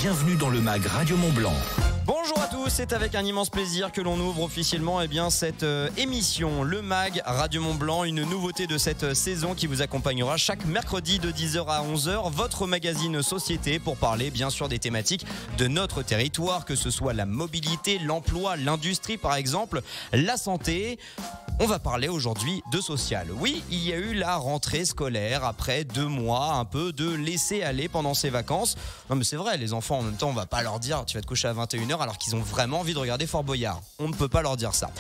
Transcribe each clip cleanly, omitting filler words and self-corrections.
Bienvenue dans le MAG Radio Mont-Blanc. Bonjour à tous, c'est avec un immense plaisir que l'on ouvre officiellement cette émission, le MAG Radio Mont-Blanc, une nouveauté de cette saison qui vous accompagnera chaque mercredi de 10h à 11h, votre magazine Société pour parler bien sûr des thématiques de notre territoire, que ce soit la mobilité, l'emploi, l'industrie par exemple, la santé. On va parler aujourd'hui de social. Oui, il y a eu la rentrée scolaire après 2 mois, un peu de laisser aller pendant ces vacances. Non mais c'est vrai, les enfants en même temps, on va pas leur dire tu vas te coucher à 21h alors qu'ils ont vraiment envie de regarder Fort Boyard. On ne peut pas leur dire ça.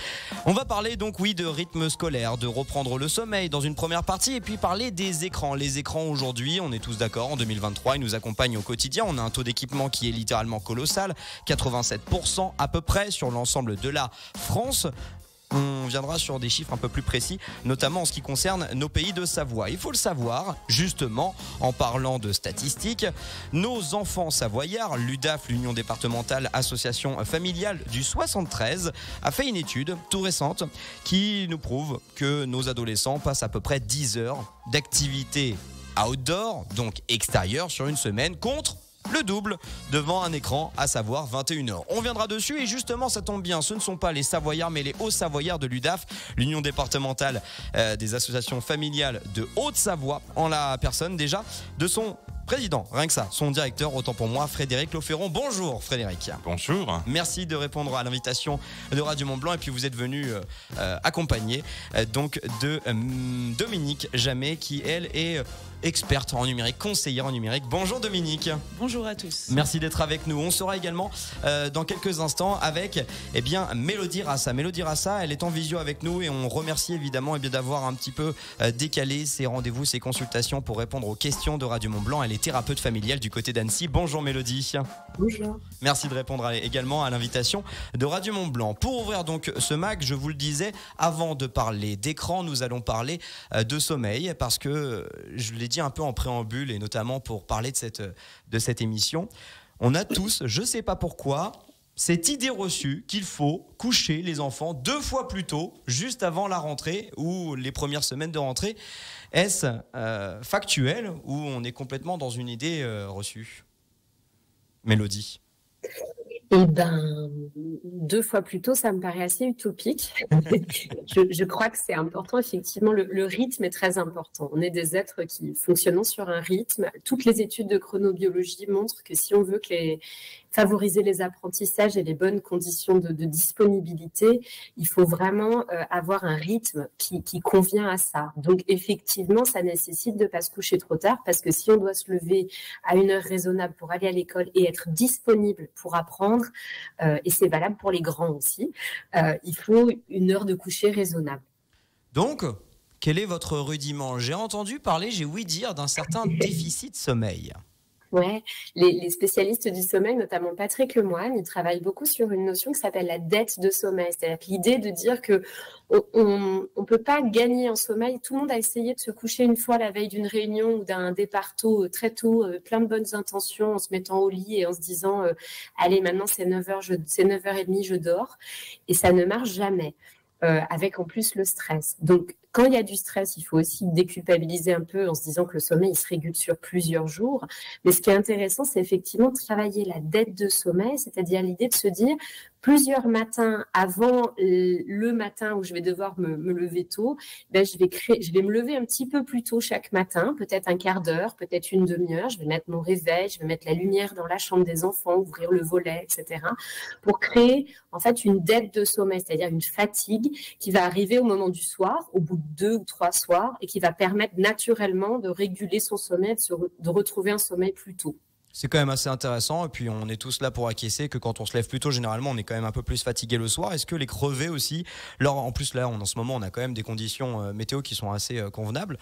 On va parler donc de rythme scolaire, de reprendre le sommeil dans une première partie et puis parler des écrans. Les écrans aujourd'hui, on est tous d'accord, en 2023, ils nous accompagnent au quotidien. On a un taux d'équipement qui est littéralement colossal, 87% à peu près sur l'ensemble de la France. On viendra sur des chiffres un peu plus précis, notamment en ce qui concerne nos pays de Savoie. Il faut le savoir, justement, en parlant de statistiques, nos enfants savoyards, l'UDAF, l'Union départementale association familiale du 73, a fait une étude tout récente qui nous prouve que nos adolescents passent à peu près 10 heures d'activité outdoor, donc extérieure, sur une semaine, contre le double devant un écran, à savoir 21h. On viendra dessus et justement ça tombe bien, ce ne sont pas les Savoyards mais les Hauts-Savoyards de l'UDAF, l'Union départementale des associations familiales de Haute-Savoie, en la personne déjà de son président, rien que ça, son directeur, autant pour moi, Frédéric Lauferron. Bonjour Frédéric. Bonjour. Merci de répondre à l'invitation de Radio Mont-Blanc et puis vous êtes venu accompagné donc de Dominique Jamet qui elle est experte en numérique, conseillère en numérique. Bonjour Dominique. Bonjour à tous. Merci d'être avec nous. On sera également dans quelques instants avec Mélodie Rassa. Mélodie Rassa, elle est en visio avec nous et on remercie évidemment d'avoir un petit peu décalé ses rendez-vous, ses consultations pour répondre aux questions de Radio Mont-Blanc. Elle est thérapeute familiale du côté d'Annecy. Bonjour Mélodie. Bonjour. Merci de répondre également à l'invitation de Radio Mont-Blanc. Pour ouvrir donc ce MAG, je vous le disais, avant de parler d'écran, nous allons parler de sommeil parce que je l'ai dit un peu en préambule et notamment pour parler de cette émission. On a tous, je sais pas pourquoi, cette idée reçue qu'il faut coucher les enfants 2 fois plus tôt, juste avant la rentrée ou les premières semaines de rentrée. Est-ce factuel ou on est complètement dans une idée reçue ? Mélodie. Eh ben, 2 fois plus tôt, ça me paraît assez utopique. Je crois que c'est important, effectivement, le rythme est très important. On est des êtres qui fonctionnent sur un rythme. Toutes les études de chronobiologie montrent que si on veut favoriser les apprentissages et les bonnes conditions de disponibilité, il faut vraiment avoir un rythme qui convient à ça. Donc, effectivement, ça nécessite de ne pas se coucher trop tard parce que si on doit se lever à une heure raisonnable pour aller à l'école et être disponible pour apprendre, et c'est valable pour les grands aussi, il faut une heure de coucher raisonnable. Donc, quel est votre rudiment ? J'ai entendu parler, j'ai ouï dire, d'un certain déficit sommeil. Ouais, les spécialistes du sommeil, notamment Patrick Lemoine, ils travaillent beaucoup sur une notion qui s'appelle la dette de sommeil. C'est-à-dire l'idée de dire que on peut pas gagner en sommeil. Tout le monde a essayé de se coucher une fois la veille d'une réunion ou d'un départ tôt, très tôt, plein de bonnes intentions, en se mettant au lit et en se disant allez, maintenant c'est 9h, c'est 9h30, je dors. Et ça ne marche jamais. Avec en plus le stress. Donc, quand il y a du stress, il faut aussi déculpabiliser un peu en se disant que le sommeil, il se régule sur plusieurs jours. Mais ce qui est intéressant, c'est effectivement de travailler la dette de sommeil, c'est-à-dire l'idée de se dire plusieurs matins avant le matin où je vais devoir me lever tôt, je vais me lever un petit peu plus tôt chaque matin, peut-être un quart d'heure, peut-être une demi-heure. Je vais mettre mon réveil, je vais mettre la lumière dans la chambre des enfants, ouvrir le volet, etc. pour créer en fait une dette de sommeil, c'est-à-dire une fatigue qui va arriver au moment du soir, au bout de 2 ou 3 soirs, et qui va permettre naturellement de réguler son sommeil, de retrouver un sommeil plus tôt. C'est quand même assez intéressant et puis on est tous là pour acquiescer que quand on se lève plus tôt, généralement on est quand même un peu plus fatigué le soir. Est-ce que les crevés aussi, en plus là en ce moment on a quand même des conditions météo qui sont assez convenables,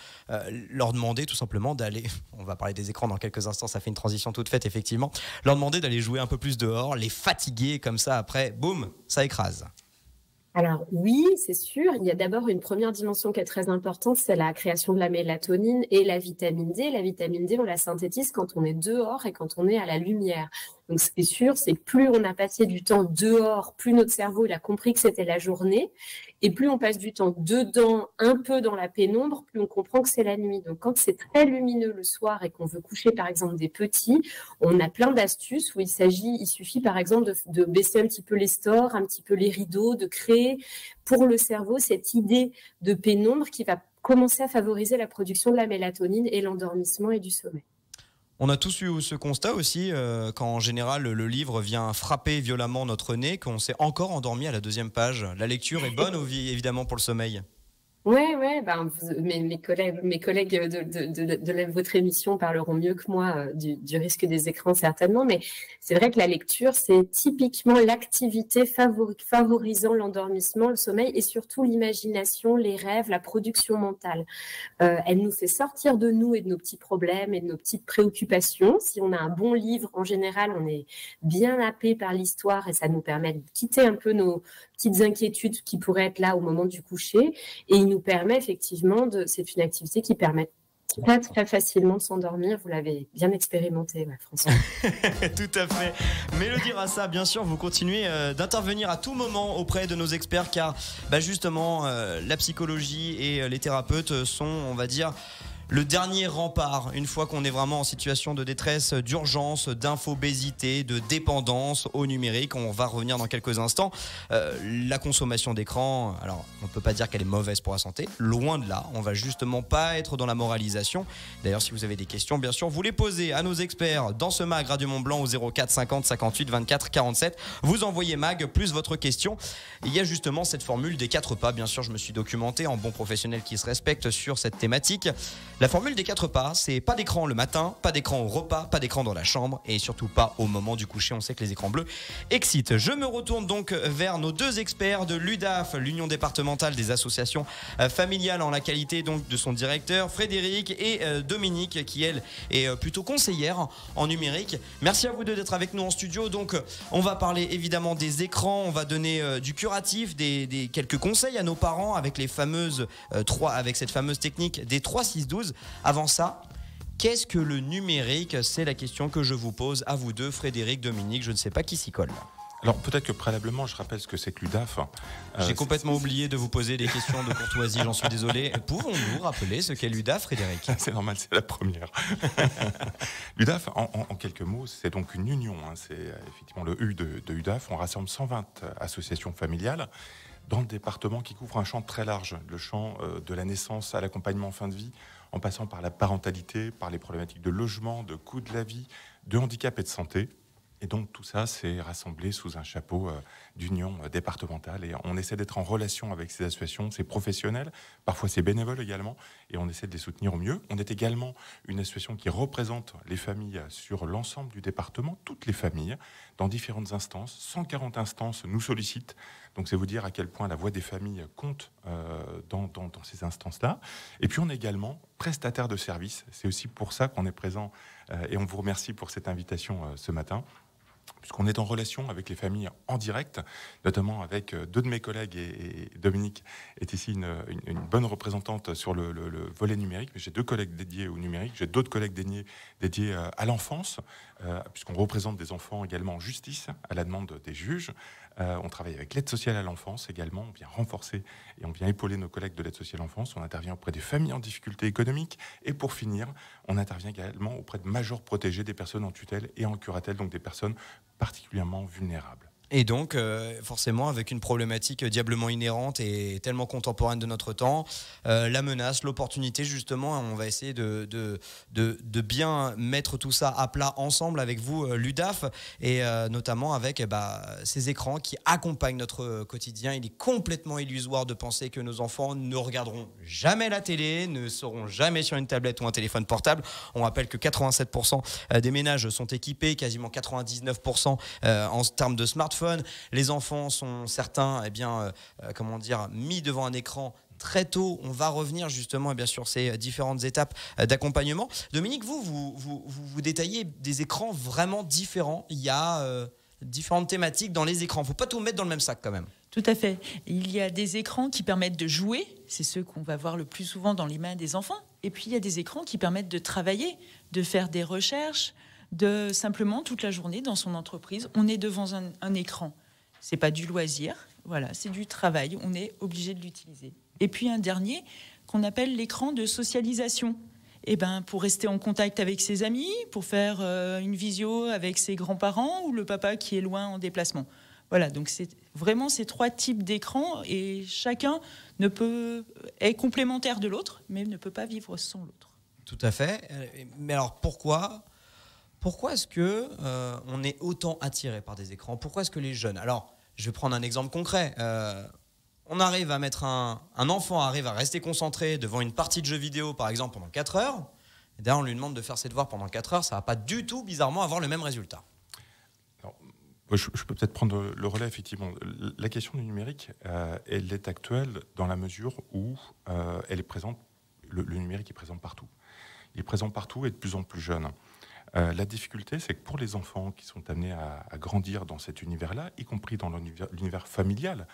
leur demander tout simplement d'aller, on va parler des écrans dans quelques instants, ça fait une transition toute faite effectivement, leur demander d'aller jouer un peu plus dehors, les fatiguer comme ça après, boum, ça écrase. Alors oui, c'est sûr. Il y a d'abord une première dimension qui est très importante, c'est la création de la mélatonine et la vitamine D. La vitamine D, on la synthétise quand on est dehors et quand on est à la lumière. Donc, ce qui est sûr, c'est que plus on a passé du temps dehors, plus notre cerveau il a compris que c'était la journée. Et plus on passe du temps dedans, un peu dans la pénombre, plus on comprend que c'est la nuit. Donc, quand c'est très lumineux le soir et qu'on veut coucher, par exemple, des petits, on a plein d'astuces où il suffit, par exemple, de baisser un petit peu les stores, un petit peu les rideaux, de créer pour le cerveau cette idée de pénombre qui va commencer à favoriser la production de la mélatonine et l'endormissement et du sommeil. On a tous eu ce constat aussi, quand en général le livre vient frapper violemment notre nez, qu'on s'est encore endormi à la 2e page. La lecture est bonne, évidemment, pour le sommeil. Ouais, mes collègues de votre émission parleront mieux que moi du risque des écrans certainement, mais c'est vrai que la lecture, c'est typiquement l'activité favorisant l'endormissement, le sommeil et surtout l'imagination, les rêves, la production mentale. Elle nous fait sortir de nous et de nos petits problèmes et de nos petites préoccupations. Si on a un bon livre, en général, on est bien happé par l'histoire et ça nous permet de quitter un peu nos petites inquiétudes qui pourraient être là au moment du coucher. Et il nous permet effectivement, c'est une activité qui permet très, très facilement de s'endormir. Vous l'avez bien expérimenté, François. Tout à fait. Mélodie Rassa, bien sûr, vous continuez d'intervenir à tout moment auprès de nos experts car justement, la psychologie et les thérapeutes sont, on va dire, le dernier rempart, une fois qu'on est vraiment en situation de détresse, d'urgence, d'infobésité, de dépendance au numérique. On va revenir dans quelques instants. La consommation d'écran, alors on ne peut pas dire qu'elle est mauvaise pour la santé, loin de là. On va justement pas être dans la moralisation. D'ailleurs, si vous avez des questions, bien sûr, vous les posez à nos experts dans ce MAG Radio Mont-Blanc au 04 50 58 24 47. Vous envoyez MAG plus votre question. Il y a justement cette formule des 4 pas. Bien sûr, je me suis documenté en bon professionnel qui se respecte sur cette thématique. La formule des 4 pas, c'est pas d'écran le matin, pas d'écran au repas, pas d'écran dans la chambre et surtout pas au moment du coucher. On sait que les écrans bleus excitent. Je me retourne donc vers nos 2 experts de l'UDAF, l'Union départementale des associations familiales, en la qualité donc de son directeur Frédéric et Dominique qui elle est plutôt conseillère en numérique. Merci à vous deux d'être avec nous en studio. Donc on va parler évidemment des écrans, on va donner du curatif, des quelques conseils à nos parents avec les fameuses avec cette fameuse technique des 3-6-12. Avant ça, qu'est-ce que le numérique? C'est la question que je vous pose à vous deux, Frédéric, Dominique, je ne sais pas qui s'y colle. Alors peut-être que préalablement, je rappelle ce que c'est que l'UDAF. J'ai complètement oublié de vous poser des questions de courtoisie, j'en suis désolé. Pouvons-nous rappeler ce qu'est l'UDAF, Frédéric? C'est normal, c'est la première. L'UDAF, en quelques mots, c'est donc une union. C'est effectivement le U de UDAF. On rassemble 120 associations familiales dans le département qui couvre un champ très large, le champ de la naissance à l'accompagnement en fin de vie, en passant par la parentalité, par les problématiques de logement, de coût de la vie, de handicap et de santé. Et donc tout ça, c'est rassemblé sous un chapeau d'union départementale. Et on essaie d'être en relation avec ces associations, ces professionnels, parfois ces bénévoles également, et on essaie de les soutenir au mieux. On est également une association qui représente les familles sur l'ensemble du département, toutes les familles, dans différentes instances. 140 instances nous sollicitent. Donc c'est vous dire à quel point la voix des familles compte dans ces instances-là. Et puis on est également prestataire de services. C'est aussi pour ça qu'on est présent et on vous remercie pour cette invitation ce matin, puisqu'on est en relation avec les familles en direct, notamment avec 2 de mes collègues, et Dominique est ici une bonne représentante sur le volet numérique, mais j'ai 2 collègues dédiés au numérique, j'ai d'autres collègues dédiés à l'enfance, puisqu'on représente des enfants également en justice, à la demande des juges. On travaille avec l'aide sociale à l'enfance également, on vient renforcer et on vient épauler nos collègues de l'aide sociale à l'enfance, on intervient auprès des familles en difficulté économique, et pour finir, on intervient également auprès de majeurs protégés, des personnes en tutelle et en curatelle, donc des personnes particulièrement vulnérables. Et donc, forcément, avec une problématique diablement inhérente et tellement contemporaine de notre temps, la menace, l'opportunité, justement, on va essayer de bien mettre tout ça à plat ensemble avec vous, l'UDAF, et notamment avec ces écrans qui accompagnent notre quotidien. Il est complètement illusoire de penser que nos enfants ne regarderont jamais la télé, ne seront jamais sur une tablette ou un téléphone portable. On rappelle que 87% des ménages sont équipés, quasiment 99% en termes de smartphones. Les enfants sont certains mis devant un écran très tôt. On va revenir justement sur ces différentes étapes d'accompagnement. Dominique, vous détaillez des écrans vraiment différents. Il y a différentes thématiques dans les écrans. Il ne faut pas tout mettre dans le même sac quand même. Tout à fait. Il y a des écrans qui permettent de jouer. C'est ceux qu'on va voir le plus souvent dans les mains des enfants. Et puis il y a des écrans qui permettent de travailler, de faire des recherches, de simplement toute la journée dans son entreprise, on est devant un écran. C'est pas du loisir, voilà, c'est du travail. On est obligé de l'utiliser. Et puis un dernier qu'on appelle l'écran de socialisation. Eh ben, pour rester en contact avec ses amis, pour faire une visio avec ses grands-parents ou le papa qui est loin en déplacement. Voilà, donc c'est vraiment ces 3 types d'écrans et chacun est complémentaire de l'autre, mais ne peut pas vivre sans l'autre. Tout à fait. Mais alors pourquoi est-ce que on est autant attiré par des écrans ? Pourquoi est-ce que les jeunes... Alors, je vais prendre un exemple concret. On arrive à mettre un enfant arrive à rester concentré devant une partie de jeu vidéo, par exemple, pendant 4 heures. Et derrière, on lui demande de faire ses devoirs pendant 4 heures. Ça va pas du tout, bizarrement, avoir le même résultat. Alors, je peux peut-être prendre le relais, effectivement. La question du numérique, elle est actuelle dans la mesure où elle est présente. Le numérique est présent partout. Il est présent partout et de plus en plus jeune. La difficulté, c'est que pour les enfants qui sont amenés à grandir dans cet univers-là, y compris dans l'univers familial,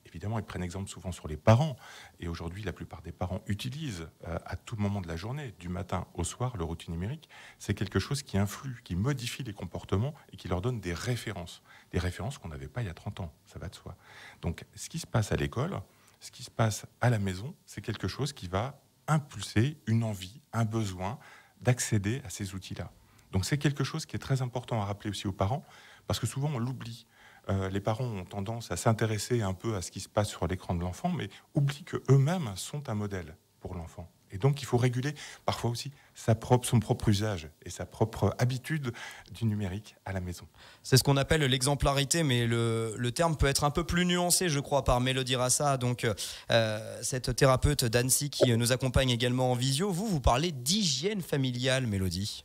évidemment, ils prennent exemple souvent sur les parents. Et aujourd'hui, la plupart des parents utilisent à tout moment de la journée, du matin au soir, leur outil numérique. C'est quelque chose qui influe, qui modifie les comportements et qui leur donne des références. Des références qu'on n'avait pas il y a 30 ans, ça va de soi. Donc, ce qui se passe à l'école, ce qui se passe à la maison, c'est quelque chose qui va impulser une envie, un besoin d'accéder à ces outils-là. Donc c'est quelque chose qui est très important à rappeler aussi aux parents, parce que souvent on l'oublie. Les parents ont tendance à s'intéresser un peu à ce qui se passe sur l'écran de l'enfant, mais oublient qu'eux-mêmes sont un modèle pour l'enfant. Et donc il faut réguler parfois aussi son propre usage et sa propre habitude du numérique à la maison. C'est ce qu'on appelle l'exemplarité, mais le terme peut être un peu plus nuancé, je crois, par Mélodie Rassa, donc cette thérapeute d'Annecy qui nous accompagne également en visio. Vous parlez d'hygiène familiale, Mélodie.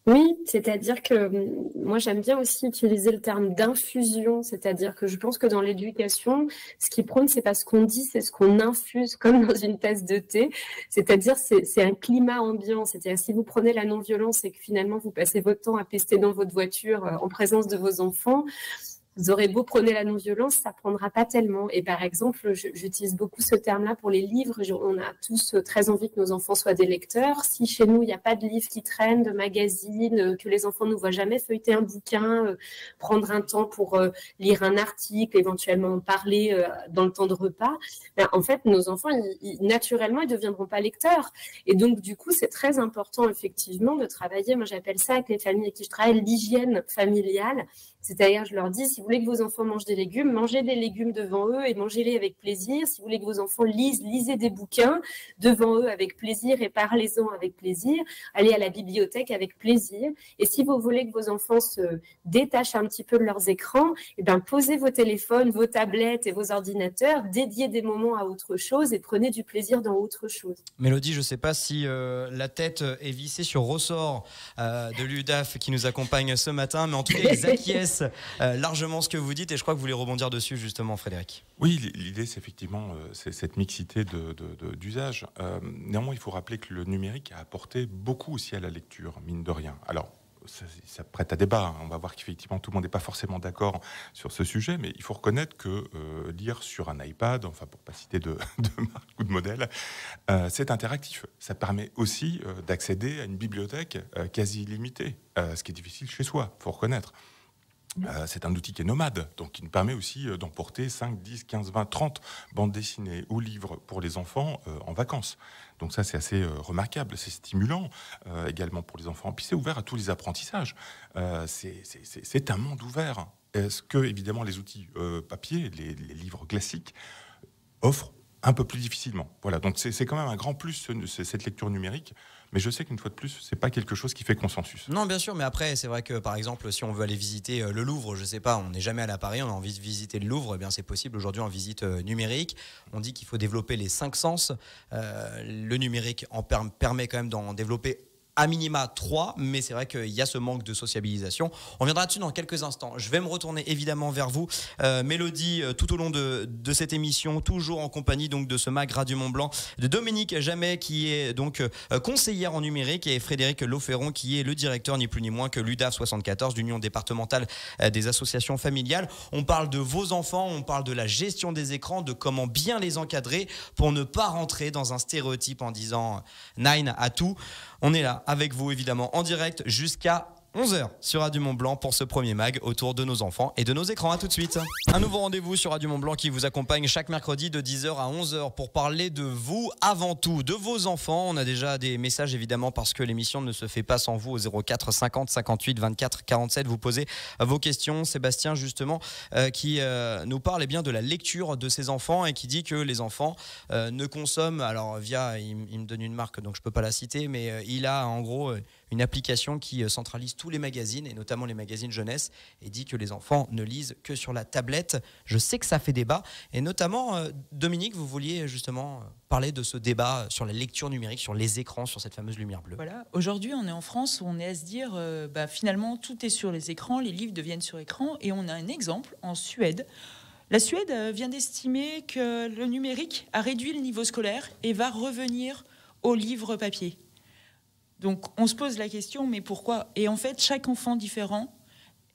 Oui, c'est-à-dire que moi j'aime bien aussi utiliser le terme d'infusion, c'est-à-dire que je pense que dans l'éducation, ce qui prône, c'est pas ce qu'on dit, c'est ce qu'on infuse, comme dans une tasse de thé, c'est-à-dire c'est un climat ambiant, c'est-à-dire si vous prenez la non-violence et que finalement vous passez votre temps à pester dans votre voiture en présence de vos enfants, vous aurez beau prôner la non-violence, ça ne prendra pas tellement. Et par exemple, j'utilise beaucoup ce terme-là pour les livres. On a tous très envie que nos enfants soient des lecteurs. Si chez nous, il n'y a pas de livres qui traînent, de magazines, que les enfants ne voient jamais feuilleter un bouquin, prendre un temps pour lire un article, éventuellement en parler dans le temps de repas, ben, en fait, nos enfants, naturellement, ils ne deviendront pas lecteurs. Et donc, du coup, c'est très important, effectivement, de travailler. Moi, j'appelle ça, avec les familles avec qui je travaille, l'hygiène familiale. C'est-à-dire, je leur dis, si vous voulez que vos enfants mangent des légumes, mangez des légumes devant eux et mangez-les avec plaisir. Si vous voulez que vos enfants lisez des bouquins devant eux avec plaisir et parlez-en avec plaisir. Allez à la bibliothèque avec plaisir. Et si vous voulez que vos enfants se détachent un petit peu de leurs écrans, eh ben, posez vos téléphones, vos tablettes et vos ordinateurs, dédiez des moments à autre chose et prenez du plaisir dans autre chose. Mélodie, je ne sais pas si la tête est vissée sur ressort de l'UDAF qui nous accompagne ce matin, mais en tout cas, ils acquiescent largement ce que vous dites et je crois que vous voulez rebondir dessus justement, Frédéric. Oui, l'idée c'est effectivement cette mixité d'usage. Néanmoins, il faut rappeler que le numérique a apporté beaucoup aussi à la lecture, mine de rien. Alors, ça prête à débat. On va voir qu'effectivement tout le monde n'est pas forcément d'accord sur ce sujet, mais il faut reconnaître que lire sur un iPad, enfin pour pas citer de marque ou de modèle, c'est interactif. Ça permet aussi d'accéder à une bibliothèque quasi illimitée, ce qui est difficile chez soi, il faut reconnaître. C'est un outil qui est nomade, donc qui nous permet aussi d'emporter 5, 10, 15, 20, 30 bandes dessinées ou livres pour les enfants en vacances. Donc ça, c'est assez remarquable, c'est stimulant également pour les enfants. Puis c'est ouvert à tous les apprentissages. C'est un monde ouvert. Est-ce que, évidemment, les outils papier, les livres classiques, offrent un peu plus difficilement. Voilà, donc c'est quand même un grand plus, cette lecture numérique. Mais je sais qu'une fois de plus, c'est pas quelque chose qui fait consensus. Non, bien sûr, mais après, c'est vrai que par exemple, si on veut aller visiter le Louvre, je sais pas, on n'est jamais allé à Paris, on a envie de visiter le Louvre, eh bien c'est possible aujourd'hui en visite numérique. On dit qu'il faut développer les 5 sens. Le numérique en permet quand même d'en développer à minima 3, mais c'est vrai qu'il y a ce manque de sociabilisation. On viendra dessus dans quelques instants. Je vais me retourner évidemment vers vous, Mélodie, tout au long de cette émission, toujours en compagnie donc de ce MAG Radio Mont-Blanc, de Dominique Jamet qui est donc conseillère en numérique et Frédéric Lauferron qui est le directeur ni plus ni moins que l'UDAF 74, l'Union départementale des associations familiales. On parle de vos enfants, on parle de la gestion des écrans, de comment bien les encadrer pour ne pas rentrer dans un stéréotype en disant 9 à tout. On est là avec vous évidemment en direct jusqu'à 11h sur Radio Mont-Blanc pour ce premier mag autour de nos enfants et de nos écrans. À tout de suite. Un nouveau rendez-vous sur Radio Mont-Blanc qui vous accompagne chaque mercredi de 10h à 11h pour parler de vous avant tout, de vos enfants. On a déjà des messages évidemment parce que l'émission ne se fait pas sans vous au 04 50 58 24 47. Vous posez vos questions. Sébastien justement qui nous parle bien de la lecture de ses enfants et qui dit que les enfants ne consomment, alors il me donne une marque donc je peux pas la citer, mais il a en gros une application qui centralise tous les magazines et notamment les magazines jeunesse et dit que les enfants ne lisent que sur la tablette. Je sais que ça fait débat et notamment Dominique, vous vouliez justement parler de ce débat sur la lecture numérique, sur les écrans, sur cette fameuse lumière bleue. Voilà, aujourd'hui on est en France où on est à se dire finalement tout est sur les écrans, les livres deviennent sur écran et on a un exemple en Suède. La Suède vient d'estimer que le numérique a réduit le niveau scolaire et va revenir au livre papier. Donc on se pose la question, mais pourquoi ? Et en fait, chaque enfant différent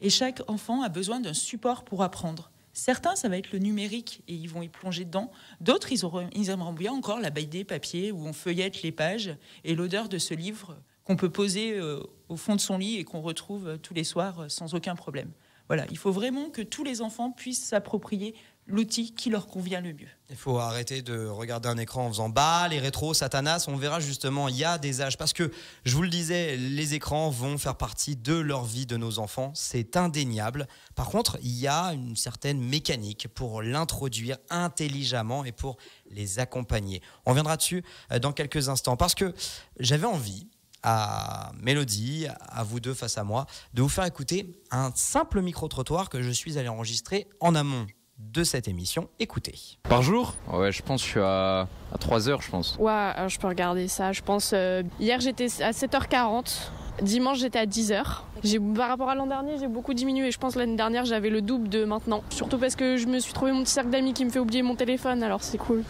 et chaque enfant a besoin d'un support pour apprendre. Certains, ça va être le numérique et ils vont y plonger dedans. D'autres, ils aimeraient bien encore la BD papier où on feuillette les pages et l'odeur de ce livre qu'on peut poser au fond de son lit et qu'on retrouve tous les soirs sans aucun problème. Voilà, il faut vraiment que tous les enfants puissent s'approprier l'outil qui leur convient le mieux. Il faut arrêter de regarder un écran en faisant bah, les rétros, Satanas. On verra justement, il y a des âges. Parce que, je vous le disais, les écrans vont faire partie de leur vie de nos enfants. C'est indéniable. Par contre, il y a une certaine mécanique pour l'introduire intelligemment et pour les accompagner. On reviendra dessus dans quelques instants. Parce que j'avais envie, à Mélodie, à vous deux face à moi, de vous faire écouter un simple micro-trottoir que je suis allé enregistrer en amont de cette émission. Écoutez. Par jour ? Ouais, je pense que je suis à 3 heures, je pense. Ouais, je peux regarder ça. Je pense, hier j'étais à 7h40. Dimanche j'étais à 10h. Par rapport à l'an dernier, j'ai beaucoup diminué. Je pense l'année dernière j'avais le double de maintenant. Surtout parce que je me suis trouvé mon petit cercle d'amis qui me fait oublier mon téléphone, alors c'est cool.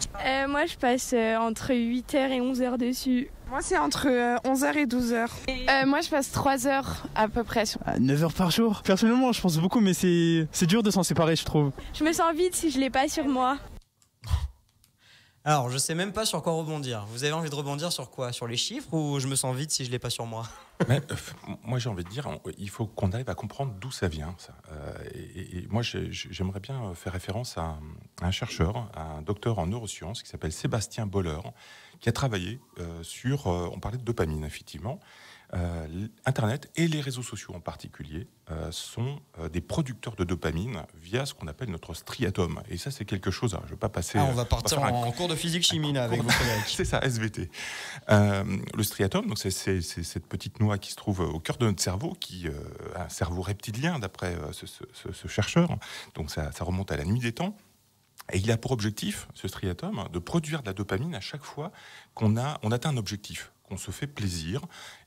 Moi je passe entre 8h et 11h dessus. Moi c'est entre 11h et 12h. Moi je passe 3 heures à peu près. 9 heures par jour. Personnellement je pense beaucoup mais c'est dur de s'en séparer je trouve. Je me sens vide si je l'ai pas sur moi. Alors, je sais même pas sur quoi rebondir. Vous avez envie de rebondir sur quoi ? Sur les chiffres ou je me sens vide si je l'ai pas sur moi ? Mais, moi, j'ai envie de dire, il faut qu'on arrive à comprendre d'où ça vient. Ça. Et moi, j'aimerais bien faire référence à un chercheur, un docteur en neurosciences qui s'appelle Sébastien Boller, qui a travaillé sur, on parlait de dopamine, effectivement. Internet et les réseaux sociaux en particulier sont des producteurs de dopamine via ce qu'on appelle notre striatum. Et ça, c'est quelque chose. Je ne vais pas passer. On va partir en cours de physique-chimie là, avec vos collègues. C'est ça, SVT. Le striatum, donc c'est cette petite noix qui se trouve au cœur de notre cerveau, qui un cerveau reptilien d'après ce chercheur. Donc ça remonte à la nuit des temps. Et il a pour objectif, ce striatum, de produire de la dopamine à chaque fois qu'on atteint un objectif, qu'on se fait plaisir.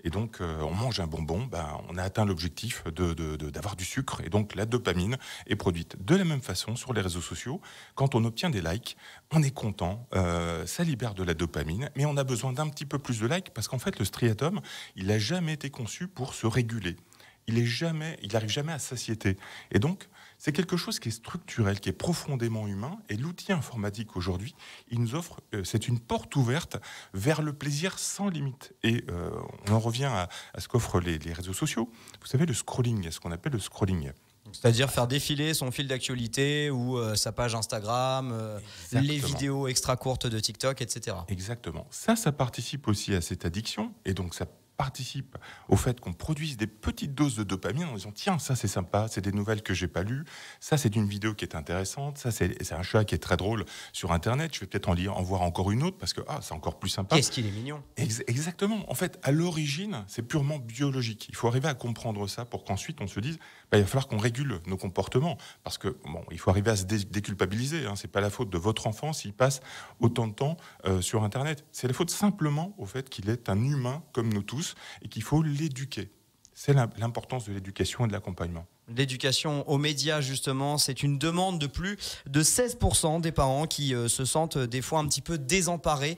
Et donc, on mange un bonbon, on a atteint l'objectif d'avoir du sucre. Et donc, la dopamine est produite. De la même façon, sur les réseaux sociaux, quand on obtient des likes, on est content, ça libère de la dopamine, mais on a besoin d'un petit peu plus de likes, parce qu'en fait, le striatum, il n'a jamais été conçu pour se réguler. Il n'arrive jamais à satiété. Et donc, c'est quelque chose qui est structurel, qui est profondément humain. Et l'outil informatique aujourd'hui, il nous offre, c'est une porte ouverte vers le plaisir sans limite. Et on en revient à ce qu'offrent les réseaux sociaux. Vous savez, le scrolling, ce qu'on appelle le scrolling. C'est-à-dire faire défiler son fil d'actualité ou sa page Instagram, les vidéos extra courtes de TikTok, etc. Exactement. Ça participe aussi à cette addiction. Et donc, ça participe au fait qu'on produise des petites doses de dopamine en disant tiens, ça c'est sympa, c'est des nouvelles que j'ai pas lues, ça c'est une vidéo qui est intéressante, ça c'est un chat qui est très drôle sur internet, je vais peut-être en voir encore une autre parce que c'est encore plus sympa. Qu'est-ce qu'il est mignon. Exactement. En fait, à l'origine, c'est purement biologique. Il faut arriver à comprendre ça pour qu'ensuite on se dise il va falloir qu'on régule nos comportements parce que il faut arriver à se déculpabiliser. C'est pas la faute de votre enfant s'il passe autant de temps sur internet. C'est la faute simplement au fait qu'il est un humain comme nous tous et qu'il faut l'éduquer. C'est l'importance de l'éducation et de l'accompagnement. L'éducation aux médias, justement, c'est une demande de plus de 16% des parents qui se sentent des fois un petit peu désemparés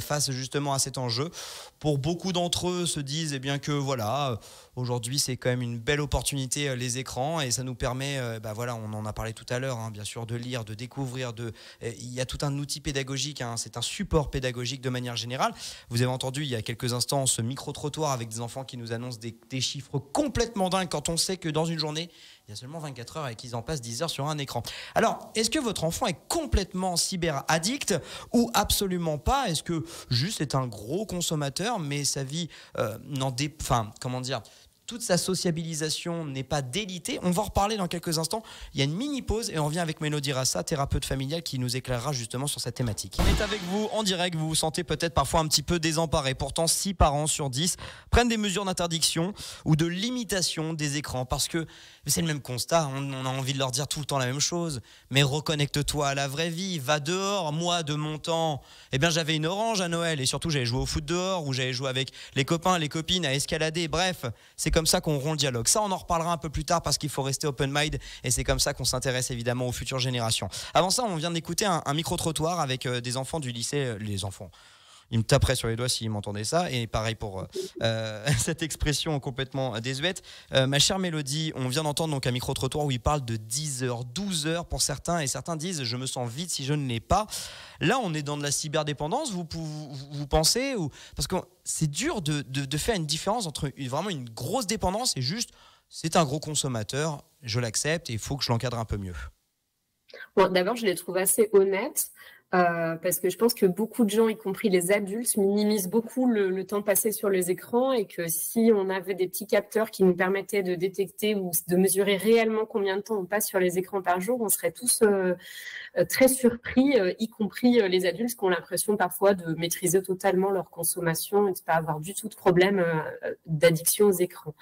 face justement à cet enjeu. Pour beaucoup d'entre eux se disent que voilà, aujourd'hui c'est quand même une belle opportunité les écrans et ça nous permet, voilà, on en a parlé tout à l'heure, bien sûr, de lire, de découvrir, il y a tout un outil pédagogique, c'est un support pédagogique de manière générale. Vous avez entendu il y a quelques instants ce micro-trottoir avec des enfants qui nous annoncent des chiffres complètement dingues quand on sait que dans une journée, il y a seulement 24 heures et qu'ils en passent 10 heures sur un écran. Alors, est-ce que votre enfant est complètement cyber-addict ou absolument pas? Est-ce que juste c'est un gros consommateur, mais sa vie toute sa sociabilisation n'est pas délitée? On va en reparler dans quelques instants. Il y a une mini-pause et on revient avec Mélodie Rassa, thérapeute familiale, qui nous éclairera justement sur cette thématique. On est avec vous en direct, vous vous sentez peut-être parfois un petit peu désemparé. Pourtant, 6 parents sur 10 prennent des mesures d'interdiction ou de limitation des écrans parce que c'est le même constat. On a envie de leur dire tout le temps la même chose. Mais reconnecte-toi à la vraie vie, va dehors. Moi, de mon temps, j'avais une orange à Noël et surtout j'allais jouer au foot dehors ou j'allais jouer avec les copains, les copines à escalader. Bref, c'est comme ça qu'on rompt le dialogue. Ça, on en reparlera un peu plus tard parce qu'il faut rester open mind et c'est comme ça qu'on s'intéresse évidemment aux futures générations. Avant ça, on vient d'écouter un micro-trottoir avec des enfants du lycée. Les enfants, il me taperait sur les doigts s'il m'entendait ça. Et pareil pour cette expression complètement désuète. Ma chère Mélodie, on vient d'entendre donc un micro-trottoir où il parle de 10 heures, 12 heures pour certains. Et certains disent « je me sens vide si je ne l'ai pas ». Là, on est dans de la cyberdépendance, vous pensez parce que c'est dur de faire une différence entre vraiment une grosse dépendance et juste « c'est un gros consommateur, je l'accepte et il faut que je l'encadre un peu mieux ». Bon, d'abord, je les trouve assez honnêtes. Parce que je pense que beaucoup de gens, y compris les adultes, minimisent beaucoup le temps passé sur les écrans et que si on avait des petits capteurs qui nous permettaient de détecter ou de mesurer réellement combien de temps on passe sur les écrans par jour, on serait tous très surpris, y compris les adultes qui ont l'impression parfois de maîtriser totalement leur consommation et de ne pas avoir du tout de problème d'addiction aux écrans.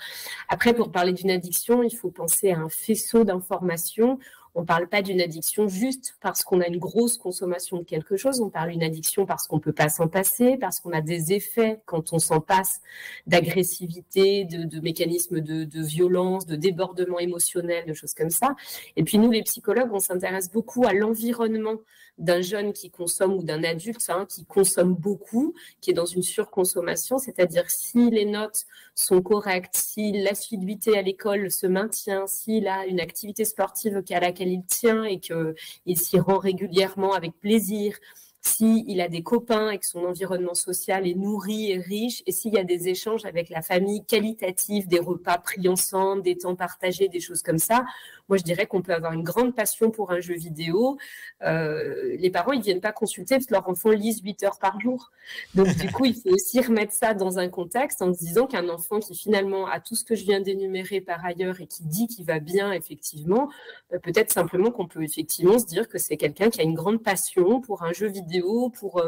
Après, pour parler d'une addiction, il faut penser à un faisceau d'informations. On ne parle pas d'une addiction juste parce qu'on a une grosse consommation de quelque chose. On parle d'une addiction parce qu'on ne peut pas s'en passer, parce qu'on a des effets quand on s'en passe d'agressivité, de mécanismes de violence, de débordement émotionnel, de choses comme ça. Et puis nous, les psychologues, on s'intéresse beaucoup à l'environnement d'un jeune qui consomme ou d'un adulte qui consomme beaucoup, qui est dans une surconsommation, c'est-à-dire si les notes sont correctes, si l'assiduité à l'école se maintient, s'il a une activité sportive à laquelle il tient et qu'il s'y rend régulièrement avec plaisir, s'il a des copains et que son environnement social est nourri et riche, et s'il y a des échanges avec la famille qualitatifs, des repas pris ensemble, des temps partagés, des choses comme ça, moi je dirais qu'on peut avoir une grande passion pour un jeu vidéo. Les parents, ils ne viennent pas consulter parce que leur enfant lise 8 heures par jour. Donc du coup, il faut aussi remettre ça dans un contexte en se disant qu'un enfant qui finalement a tout ce que je viens d'énumérer par ailleurs et qui dit qu'il va bien effectivement, peut-être simplement qu'on peut effectivement se dire que c'est quelqu'un qui a une grande passion pour un jeu vidéo, pour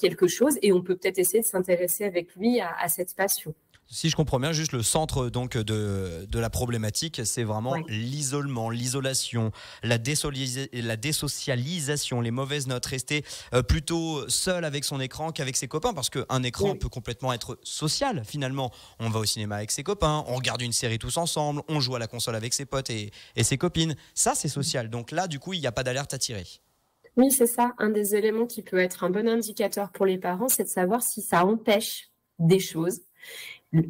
quelque chose, et on peut peut-être essayer de s'intéresser avec lui à cette passion. Si je comprends bien, juste le centre donc de la problématique, c'est vraiment l'isolement, l'isolation, la désocialisation, les mauvaises notes, rester plutôt seul avec son écran qu'avec ses copains, parce qu'un écran peut complètement être social finalement. On va au cinéma avec ses copains, on regarde une série tous ensemble, on joue à la console avec ses potes et ses copines. Ça, c'est social. Donc là, du coup, il n'y a pas d'alerte à tirer. Oui, c'est ça. Un des éléments qui peut être un bon indicateur pour les parents, c'est de savoir si ça empêche des choses.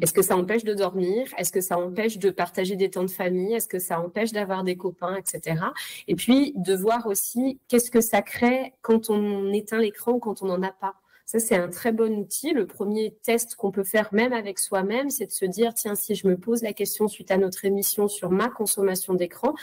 Est-ce que ça empêche de dormir? Est-ce que ça empêche de partager des temps de famille? Est-ce que ça empêche d'avoir des copains, etc. Et puis, de voir aussi qu'est-ce que ça crée quand on éteint l'écran ou quand on n'en a pas. Ça, c'est un très bon outil. Le premier test qu'on peut faire même avec soi-même, c'est de se dire, tiens, si je me pose la question suite à notre émission sur ma consommation d'écran,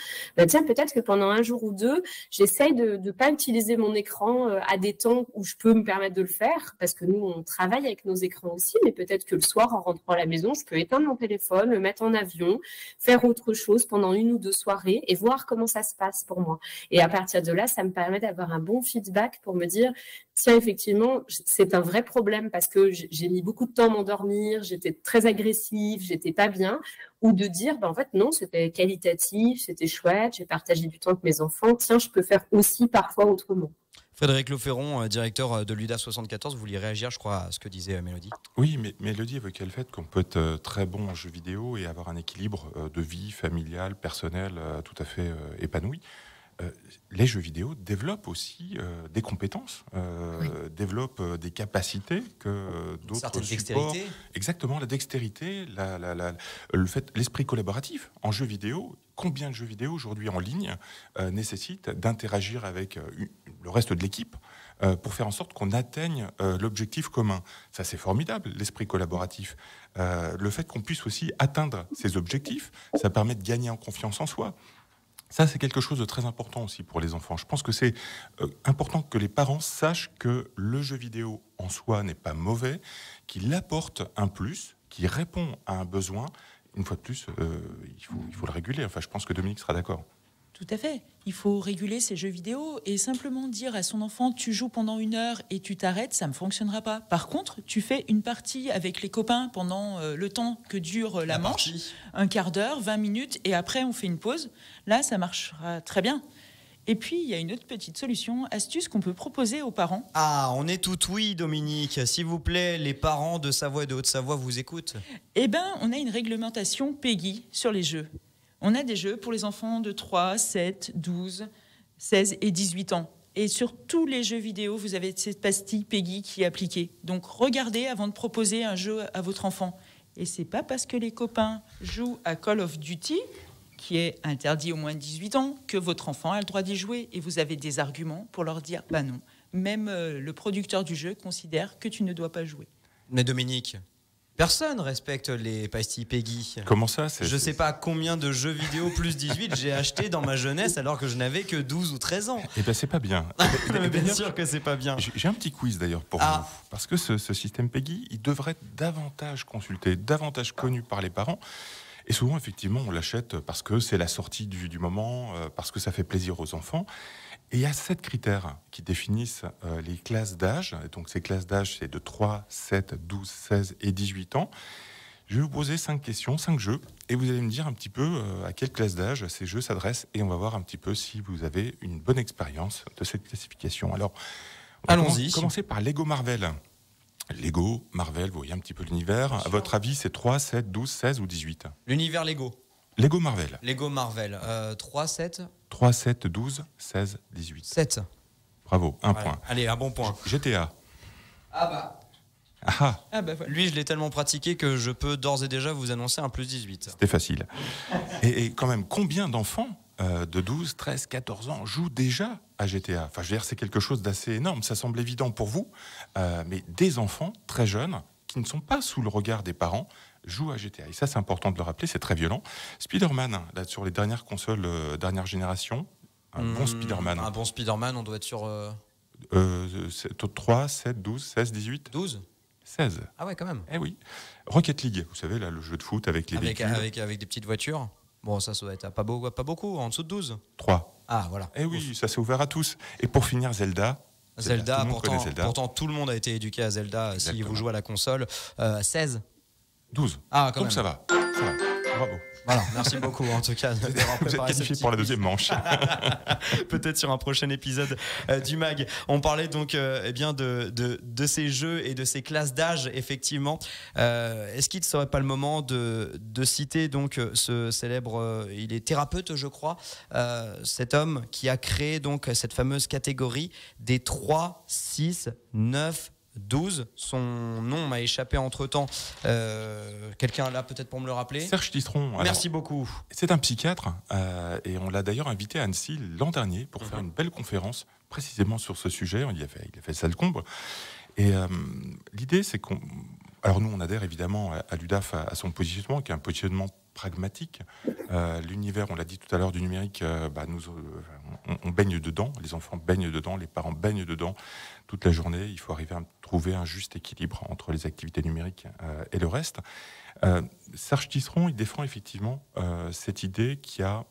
tiens, peut-être que pendant un jour ou deux, j'essaye de ne pas utiliser mon écran à des temps où je peux me permettre de le faire, parce que nous, on travaille avec nos écrans aussi, mais peut-être que le soir, en rentrant à la maison, je peux éteindre mon téléphone, le mettre en avion, faire autre chose pendant 1 ou 2 soirées et voir comment ça se passe pour moi. Et à partir de là, ça me permet d'avoir un bon feedback pour me dire, tiens, effectivement, c'est un vrai problème parce que j'ai mis beaucoup de temps à m'endormir, j'étais très agressive, j'étais pas bien, ou de dire, en fait, non, c'était qualitatif, c'était chouette, j'ai partagé du temps avec mes enfants, tiens, je peux faire aussi parfois autrement. Frédéric Lauferron, directeur de l'UDAF 74, vous vouliez réagir, je crois, à ce que disait Mélodie. Oui, mais Mélodie évoquait le fait qu'on peut être très bon en jeux vidéo et avoir un équilibre de vie familiale, personnelle, tout à fait épanoui. Les jeux vidéo développent aussi des compétences, développent des capacités que d'autres certaines supports. dextérités. Exactement, la dextérité, l'esprit collaboratif. En jeux vidéo, combien de jeux vidéo aujourd'hui en ligne nécessitent d'interagir avec le reste de l'équipe pour faire en sorte qu'on atteigne l'objectif commun. Ça, c'est formidable, l'esprit collaboratif. Le fait qu'on puisse aussi atteindre ces objectifs, ça permet de gagner en confiance en soi. Ça, c'est quelque chose de très important aussi pour les enfants. Je pense que c'est important que les parents sachent que le jeu vidéo en soi n'est pas mauvais, qu'il apporte un plus, qu'il répond à un besoin. Une fois de plus, il faut le réguler. Enfin, je pense que Dominique sera d'accord. Tout à fait. Il faut réguler ces jeux vidéo et simplement dire à son enfant tu joues pendant 1 heure et tu t'arrêtes, ça ne fonctionnera pas. Par contre, tu fais une partie avec les copains pendant le temps que dure la manche, un quart d'heure, 20 minutes, et après on fait une pause. Là, ça marchera très bien. Et puis, il y a une autre petite solution, astuce qu'on peut proposer aux parents. Ah, on est tout oui, Dominique. S'il vous plaît, les parents de Savoie et de Haute-Savoie vous écoutent. Eh bien, on a une réglementation PEGI sur les jeux. On a des jeux pour les enfants de 3, 7, 12, 16 et 18 ans. Et sur tous les jeux vidéo, vous avez cette pastille PEGI qui est appliquée. Donc regardez avant de proposer un jeu à votre enfant. Et c'est pas parce que les copains jouent à Call of Duty, qui est interdit aux moins de 18 ans, que votre enfant a le droit d'y jouer. Et vous avez des arguments pour leur dire, bah non, même le producteur du jeu considère que tu ne dois pas jouer. Mais Dominique, personne respecte les pastilles PEGI. Comment ça Je sais pas combien de jeux vidéo plus 18 j'ai acheté dans ma jeunesse alors que je n'avais que 12 ou 13 ans. Eh bien, c'est pas bien. Mais bien sûr que c'est pas bien. J'ai un petit quiz d'ailleurs pour vous. Parce que ce système PEGI, il devrait être davantage consulté, davantage connu par les parents. Et souvent, effectivement, on l'achète parce que c'est la sortie du moment, parce que ça fait plaisir aux enfants. Et il y a 7 critères qui définissent les classes d'âge. Et donc, ces classes d'âge, c'est de 3, 7, 12, 16 et 18 ans. Je vais vous poser 5 questions, 5 jeux, et vous allez me dire un petit peu à quelle classe d'âge ces jeux s'adressent, et on va voir un petit peu si vous avez une bonne expérience de cette classification. Alors, allons-y. Commencer par Lego Marvel. Lego, Marvel, vous voyez un petit peu l'univers. À votre avis, c'est 3, 7, 12, 16 ou 18 ? L'univers Lego. Lego Marvel. Lego Marvel. 3, 7 3, 7, 12, 16, 18. 7. Bravo, un point. Allez, un bon point. GTA. Ah bah. Ah bah voilà. Lui, je l'ai tellement pratiqué que je peux d'ores et déjà vous annoncer un plus 18. C'était facile. Et quand même, combien d'enfants de 12, 13, 14 ans jouent déjà à GTA ? Enfin, je veux dire, c'est quelque chose d'assez énorme. Ça semble évident pour vous, mais des enfants très jeunes qui ne sont pas sous le regard des parents jouent à GTA. Et ça, c'est important de le rappeler, c'est très violent. Spider-Man, là, sur les dernières consoles, dernière génération, bon Spider-Man. Un bon Spider-Man, on doit être sur... 3, 7, 12, 16, 18 12 16. Ah ouais, quand même. Eh oui. Rocket League, vous savez, là, le jeu de foot avec les véhicules. Avec des petites voitures. Bon, ça doit être pas beaucoup, en dessous de 12. 3. Ah, voilà. Eh oui, ça s'est ouvert à tous. Et pour finir, Zelda, pourtant, tout le monde a été éduqué à Zelda. Exactement. Si vous jouez à la console. 16. 12. Ah, quand donc même. ça va. Bravo. Voilà, merci beaucoup en tout cas. Vous êtes qualifié pour la deuxième manche. Peut-être sur un prochain épisode du MAG. On parlait donc bien de ces jeux et de ces classes d'âge, effectivement. Est-ce qu'il ne serait pas le moment de citer donc ce célèbre, il est thérapeute je crois, cet homme qui a créé donc cette fameuse catégorie des 3, 6, 9, 12, son nom m'a échappé entre-temps. Quelqu'un là peut-être pour me le rappeler ? Serge Tisseron. Merci beaucoup. C'est un psychiatre et on l'a d'ailleurs invité à Annecy l'an dernier pour faire une belle conférence précisément sur ce sujet. Il a fait salle comble. Et l'idée, c'est qu'on... Alors nous, on adhère évidemment à l'UDAF, à son positionnement, qui est un positionnement pragmatique. L'univers, on l'a dit tout à l'heure, du numérique, on baigne dedans, les enfants baignent dedans, les parents baignent dedans toute la journée. Il faut arriver à trouver un juste équilibre entre les activités numériques et le reste. Serge Tisseron, il défend effectivement cette idée qu'il y a,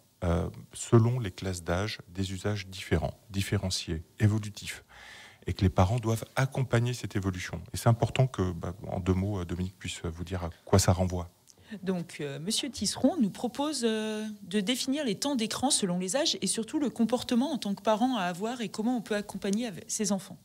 selon les classes d'âge, des usages différents, différenciés, évolutifs, et que les parents doivent accompagner cette évolution. Et c'est important que, en 2 mots, Dominique puisse vous dire à quoi ça renvoie. Donc, Monsieur Tisseron nous propose de définir les temps d'écran selon les âges et surtout le comportement en tant que parent à avoir et comment on peut accompagner ses enfants.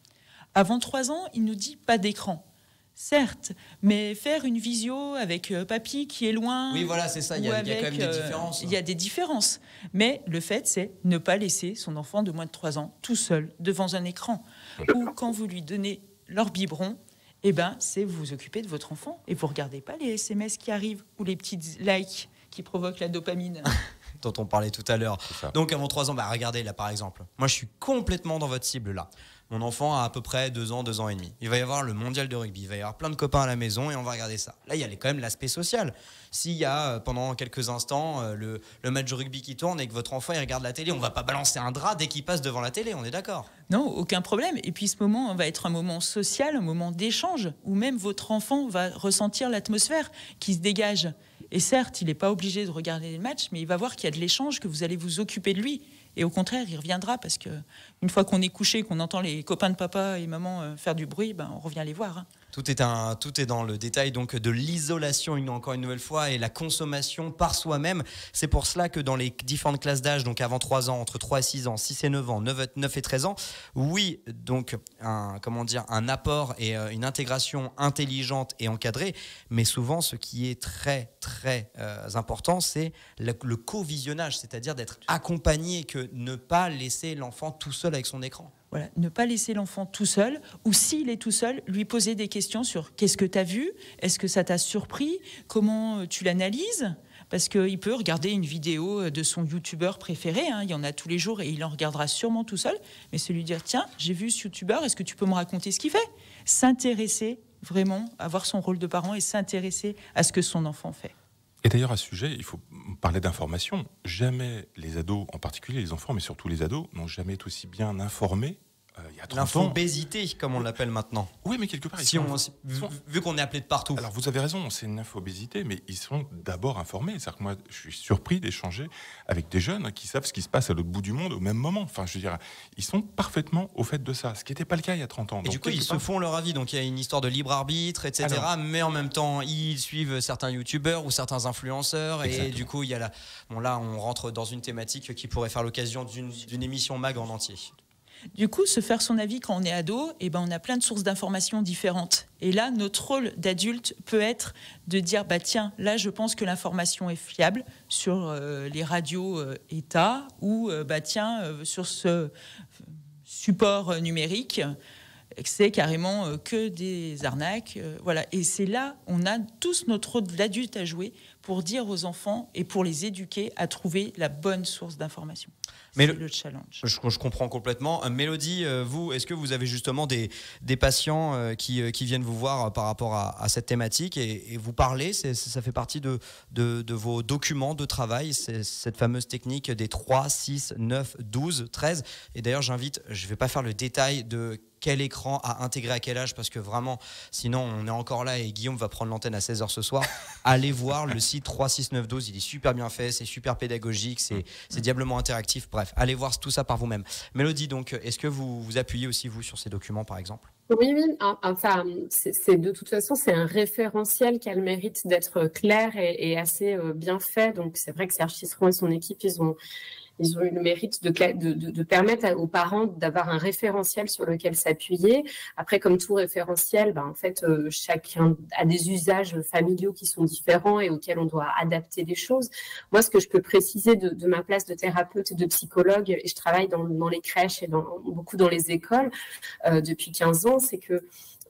Avant 3 ans, il nous dit pas d'écran. Certes, mais faire une visio avec papy qui est loin... Oui, voilà, c'est ça, il y a quand même des différences. Il y a des différences. Mais le fait, c'est ne pas laisser son enfant de moins de 3 ans tout seul devant un écran. Ou quand vous lui donnez leur biberon, c'est vous vous occupez de votre enfant et vous ne regardez pas les SMS qui arrivent ou les petits likes qui provoquent la dopamine. Dont on parlait tout à l'heure. Donc avant 3 ans, regardez là par exemple. Moi je suis complètement dans votre cible là. Mon enfant a à peu près 2 ans, 2 ans et demi. Il va y avoir le mondial de rugby, il va y avoir plein de copains à la maison et on va regarder ça. Là, il y a quand même l'aspect social. S'il y a pendant quelques instants le match de rugby qui tourne et que votre enfant il regarde la télé, on va pas balancer un drap dès qu'il passe devant la télé, on est d'accord? Non, aucun problème. Et puis ce moment va être un moment social, un moment d'échange, où même votre enfant va ressentir l'atmosphère qui se dégage. Et certes, il n'est pas obligé de regarder les matchs, mais il va voir qu'il y a de l'échange, que vous allez vous occuper de lui. Et au contraire, il reviendra parce que une fois qu'on est couché, qu'on entend les copains de papa et maman faire du bruit, on revient les voir. Tout est dans le détail donc de l'isolation, encore une nouvelle fois, et la consommation par soi-même. C'est pour cela que dans les différentes classes d'âge, donc avant 3 ans, entre 3 et 6 ans, 6 et 9 ans, 9 et 13 ans, oui, donc un apport et une intégration intelligente et encadrée, mais souvent ce qui est très très important, c'est le co-visionnage, c'est-à-dire d'être accompagné, que ne pas laisser l'enfant tout seul avec son écran. Voilà, ne pas laisser l'enfant tout seul, ou s'il est tout seul, lui poser des questions sur qu'est-ce que tu as vu, est-ce que ça t'a surpris, comment tu l'analyses, parce qu'il peut regarder une vidéo de son youtubeur préféré, il y en a tous les jours et il en regardera sûrement tout seul, mais c'est lui dire tiens, j'ai vu ce youtubeur, est-ce que tu peux me raconter ce qu'il fait? S'intéresser vraiment, avoir son rôle de parent et s'intéresser à ce que son enfant fait. Et d'ailleurs, à ce sujet, il faut parler d'information. Jamais les ados, en particulier les enfants, mais surtout les ados, n'ont jamais été aussi bien informés il y a 30 ans. L'infobésité, comme on l'appelle maintenant. Oui, mais quelque part, vu qu'on est appelé de partout. Alors, vous avez raison, c'est une infobésité, mais ils sont d'abord informés. C'est-à-dire que moi, je suis surpris d'échanger avec des jeunes qui savent ce qui se passe à l'autre bout du monde au même moment. Enfin, je veux dire, ils sont parfaitement au fait de ça, ce qui n'était pas le cas il y a 30 ans. Et donc, du coup, ils se font leur avis. Donc, il y a une histoire de libre arbitre, etc. Alors, mais en même temps, ils suivent certains youtubeurs ou certains influenceurs. Exactement. Et du coup, il y a là, on rentre dans une thématique qui pourrait faire l'occasion d'une émission MAG en entier. Du coup, se faire son avis quand on est ado, on a plein de sources d'informations différentes. Et là, notre rôle d'adulte peut être de dire tiens, là, je pense que l'information est fiable sur les radios État ou sur ce support numérique. C'est carrément que des arnaques. Voilà. Et c'est là, on a tous notre rôle d'adulte à jouer pour dire aux enfants et pour les éduquer à trouver la bonne source d'information. C'est le challenge. Je comprends complètement. Mélodie, vous, est-ce que vous avez justement des patients qui viennent vous voir par rapport à cette thématique et vous parlez, ça fait partie de vos documents de travail, c'est cette fameuse technique des 3, 6, 9, 12, 13. Et d'ailleurs, je ne vais pas faire le détail de quel écran à intégrer à quel âge, parce que vraiment, sinon on est encore là et Guillaume va prendre l'antenne à 16h ce soir. Allez voir le site 3, 6, 9, 12, il est super bien fait, c'est super pédagogique, c'est diablement interactif. Bref, allez voir tout ça par vous-même. Mélodie, donc, est-ce que vous appuyez aussi, vous, sur ces documents, par exemple ? Oui. Enfin, c'est de toute façon, c'est un référentiel qui a le mérite d'être clair et assez bien fait. Donc, c'est vrai que Serge Tisseron et son équipe, ils ont eu le mérite de permettre aux parents d'avoir un référentiel sur lequel s'appuyer. Après, comme tout référentiel, en fait, chacun a des usages familiaux qui sont différents et auxquels on doit adapter les choses. Moi, ce que je peux préciser de ma place de thérapeute et de psychologue, et je travaille dans les crèches et beaucoup dans les écoles depuis 15 ans, c'est que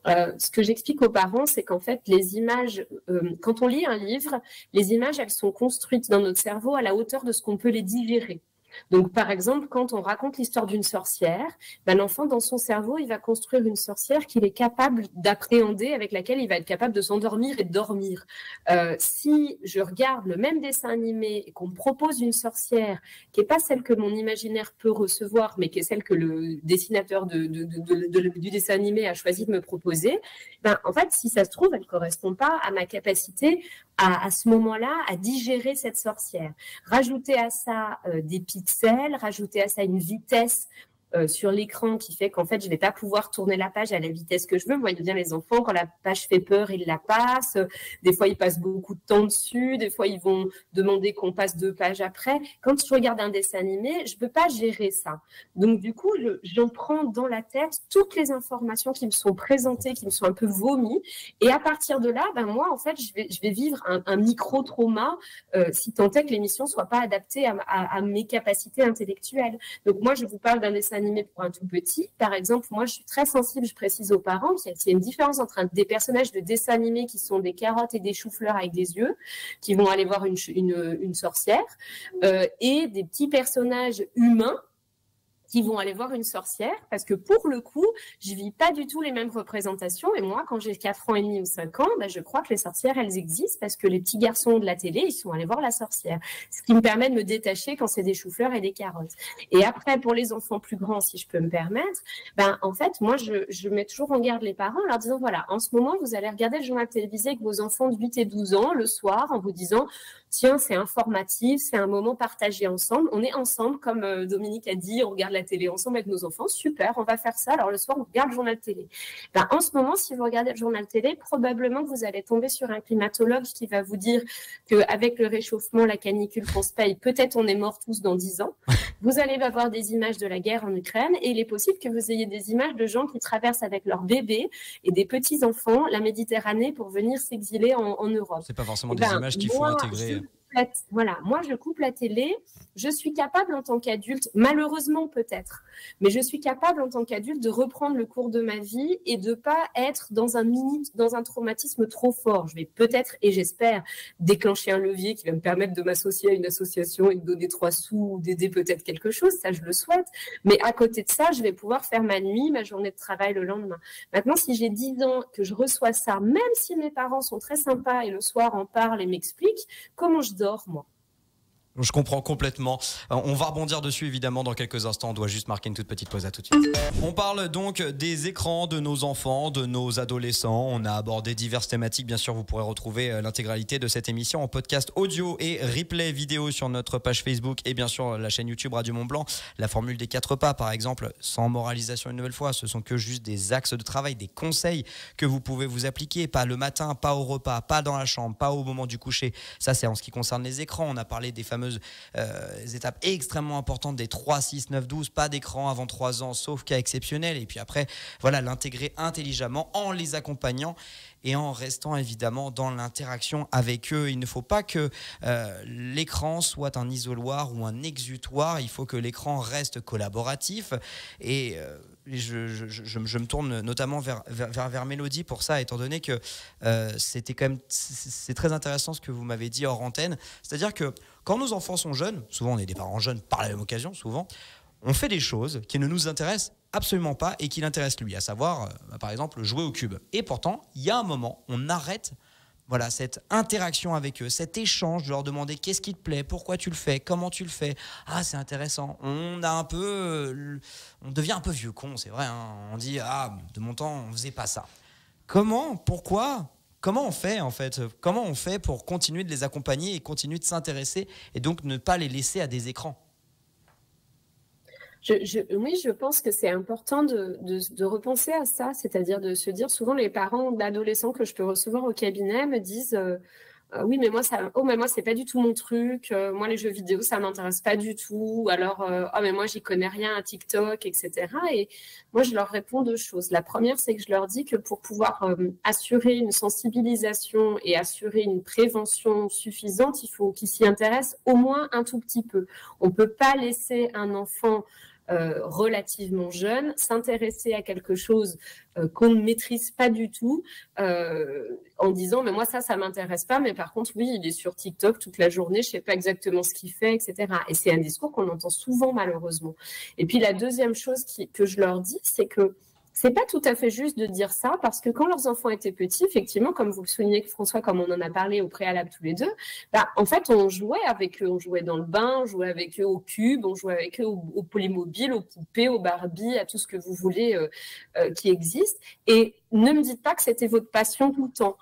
ce que j'explique aux parents, c'est qu'en fait, les images, quand on lit un livre, les images, elles sont construites dans notre cerveau à la hauteur de ce qu'on peut les digérer. Donc, par exemple, quand on raconte l'histoire d'une sorcière, l'enfant, dans son cerveau, il va construire une sorcière qu'il est capable d'appréhender, avec laquelle il va être capable de s'endormir et de dormir. Si je regarde le même dessin animé et qu'on me propose une sorcière qui n'est pas celle que mon imaginaire peut recevoir, mais qui est celle que le dessinateur du dessin animé a choisi de me proposer, en fait, si ça se trouve, elle ne correspond pas à ma capacité à ce moment-là à digérer cette sorcière. Rajouter à ça des pixels, rajouter à ça une vitesse sur l'écran qui fait qu'en fait, je vais pas pouvoir tourner la page à la vitesse que je veux. Vous voyez bien les enfants, quand la page fait peur, ils la passent. Des fois, ils passent beaucoup de temps dessus. Des fois, ils vont demander qu'on passe 2 pages après. Quand je regarde un dessin animé, je peux pas gérer ça. Donc, du coup, j'en prends dans la tête toutes les informations qui me sont présentées, qui me sont un peu vomies. Et à partir de là, moi, en fait, je vais vivre un micro-trauma si tant est que l'émission soit pas adaptée à mes capacités intellectuelles. Donc, moi, je vous parle d'un dessin animé pour un tout petit. Par exemple, moi, je suis très sensible, je précise aux parents qu'il y a une différence entre des personnages de dessins animés qui sont des carottes et des choux-fleurs avec des yeux, qui vont aller voir une sorcière, et des petits personnages humains qui vont aller voir une sorcière, parce que pour le coup, je vis pas du tout les mêmes représentations. Et moi, quand j'ai 4 ans et demi ou 5 ans, je crois que les sorcières, elles existent, parce que les petits garçons de la télé, ils sont allés voir la sorcière. Ce qui me permet de me détacher quand c'est des choux-fleurs et des carottes. Et après, pour les enfants plus grands, si je peux me permettre, en fait, moi, je mets toujours en garde les parents en leur disant, voilà, en ce moment, vous allez regarder le journal télévisé avec vos enfants de 8 et 12 ans le soir, en vous disant, tiens, c'est informatif, c'est un moment partagé ensemble. On est ensemble, comme Dominique a dit, on regarde la télé ensemble avec nos enfants. Super, on va faire ça. Alors le soir, on regarde le journal télé. En ce moment, si vous regardez le journal télé, probablement que vous allez tomber sur un climatologue qui va vous dire qu'avec le réchauffement, la canicule qu'on se paye, peut-être on est morts tous dans 10 ans. Vous allez avoir des images de la guerre en Ukraine et il est possible que vous ayez des images de gens qui traversent avec leurs bébés et des petits-enfants la Méditerranée pour venir s'exiler en Europe. C'est pas forcément des images qu'il faut intégrer. Voilà, moi je coupe la télé, je suis capable en tant qu'adulte, malheureusement peut-être, mais je suis capable en tant qu'adulte de reprendre le cours de ma vie et de pas être dans un traumatisme trop fort. Je vais peut-être, et j'espère, déclencher un levier qui va me permettre de m'associer à une association et de donner 3 sous ou d'aider peut-être quelque chose, ça je le souhaite, mais à côté de ça, je vais pouvoir faire ma nuit, ma journée de travail le lendemain. Maintenant, si j'ai 10 ans, que je reçois ça, même si mes parents sont très sympas et le soir en parlent et m'expliquent, comment je dors, moi. Je comprends complètement. On va rebondir dessus évidemment dans quelques instants. On doit juste marquer une toute petite pause. À tout de suite. On parle donc des écrans de nos enfants, de nos adolescents. On a abordé diverses thématiques. Bien sûr, vous pourrez retrouver l'intégralité de cette émission en podcast audio et replay vidéo sur notre page Facebook et bien sûr la chaîne YouTube Radio Mont Blanc. La formule des 4 pas, par exemple, sans moralisation une nouvelle fois, ce sont que juste des axes de travail, des conseils que vous pouvez vous appliquer. Pas le matin, pas au repas, pas dans la chambre, pas au moment du coucher. Ça, c'est en ce qui concerne les écrans. On a parlé des fameuses étapes extrêmement importantes des 3, 6, 9, 12, pas d'écran avant 3 ans, sauf cas exceptionnel. Et puis après, voilà, l'intégrer intelligemment en les accompagnant et en restant évidemment dans l'interaction avec eux. Il ne faut pas que l'écran soit un isoloir ou un exutoire. Il faut que l'écran reste collaboratif. Et je me tourne notamment vers Mélodie pour ça, étant donné que c'était quand même, c'est très intéressant ce que vous m'avez dit hors antenne. C'est-à-dire que quand nos enfants sont jeunes, souvent on est des parents jeunes par la même occasion, souvent, on fait des choses qui ne nous intéressent absolument pas et qui l'intéressent lui, à savoir, par exemple, jouer au cube. Et pourtant, il y a un moment, on arrête cette interaction avec eux, cet échange, de leur demander qu'est-ce qui te plaît, pourquoi tu le fais, comment tu le fais. Ah, c'est intéressant. On devient un peu vieux con, c'est vrai. On dit, de mon temps, on faisait pas ça. Pourquoi Comment on fait en fait ? Comment on fait pour continuer de les accompagner et continuer de s'intéresser et donc ne pas les laisser à des écrans ? Oui, je pense que c'est important de repenser à ça, c'est-à-dire de se dire, souvent les parents d'adolescents que je peux recevoir au cabinet me disent oui, mais moi c'est pas du tout mon truc, moi les jeux vidéo ça m'intéresse pas du tout, alors mais moi j'y connais rien à TikTok, etc. Et moi je leur réponds 2 choses. La première, c'est que je leur dis que pour pouvoir assurer une sensibilisation et assurer une prévention suffisante, il faut qu'ils s'y intéressent au moins un tout petit peu. On peut pas laisser un enfant relativement jeune s'intéresser à quelque chose qu'on ne maîtrise pas du tout en disant mais moi ça m'intéresse pas, mais par contre oui il est sur TikTok toute la journée, je sais pas exactement ce qu'il fait, etc. Et c'est un discours qu'on entend souvent malheureusement. Et puis la deuxième chose que je leur dis, c'est que c'est pas tout à fait juste de dire ça, parce que quand leurs enfants étaient petits, effectivement, comme vous le soulignez, François, comme on en a parlé au préalable tous les deux, en fait, on jouait avec eux, on jouait dans le bain, on jouait avec eux au cube, on jouait avec eux au Playmobil, aux poupées, aux Barbie, à tout ce que vous voulez qui existe. Et ne me dites pas que c'était votre passion tout le temps.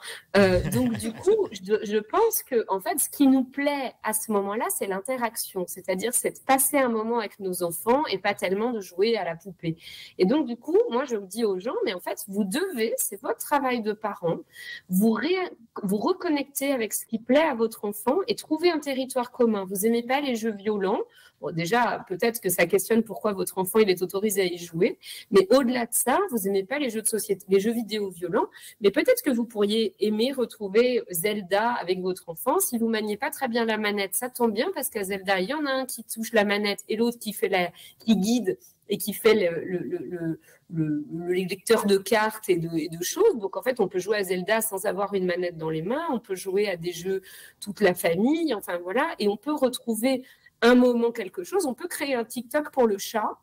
Donc, du coup, je pense que, en fait, ce qui nous plaît à ce moment-là, c'est l'interaction. C'est-à-dire, c'est de passer un moment avec nos enfants et pas tellement de jouer à la poupée. Et donc, du coup, moi, je dis aux gens, mais en fait, vous devez, c'est votre travail de parent, vous reconnecter avec ce qui plaît à votre enfant et trouver un territoire commun. Vous aimez pas les jeux violents. Bon, déjà, peut-être que ça questionne pourquoi votre enfant il est autorisé à y jouer. Mais au-delà de ça, vous n'aimez pas les jeux de société, les jeux vidéo violents. Mais peut-être que vous pourriez aimer retrouver Zelda avec votre enfant. Si vous maniez pas très bien la manette, ça tombe bien parce qu'à Zelda, il y en a un qui touche la manette et l'autre qui guide et qui fait le lecteur de cartes et de choses. Donc, en fait, on peut jouer à Zelda sans avoir une manette dans les mains. On peut jouer à des jeux toute la famille. Enfin, voilà. Et on peut retrouver un moment quelque chose. On peut créer un TikTok pour le chat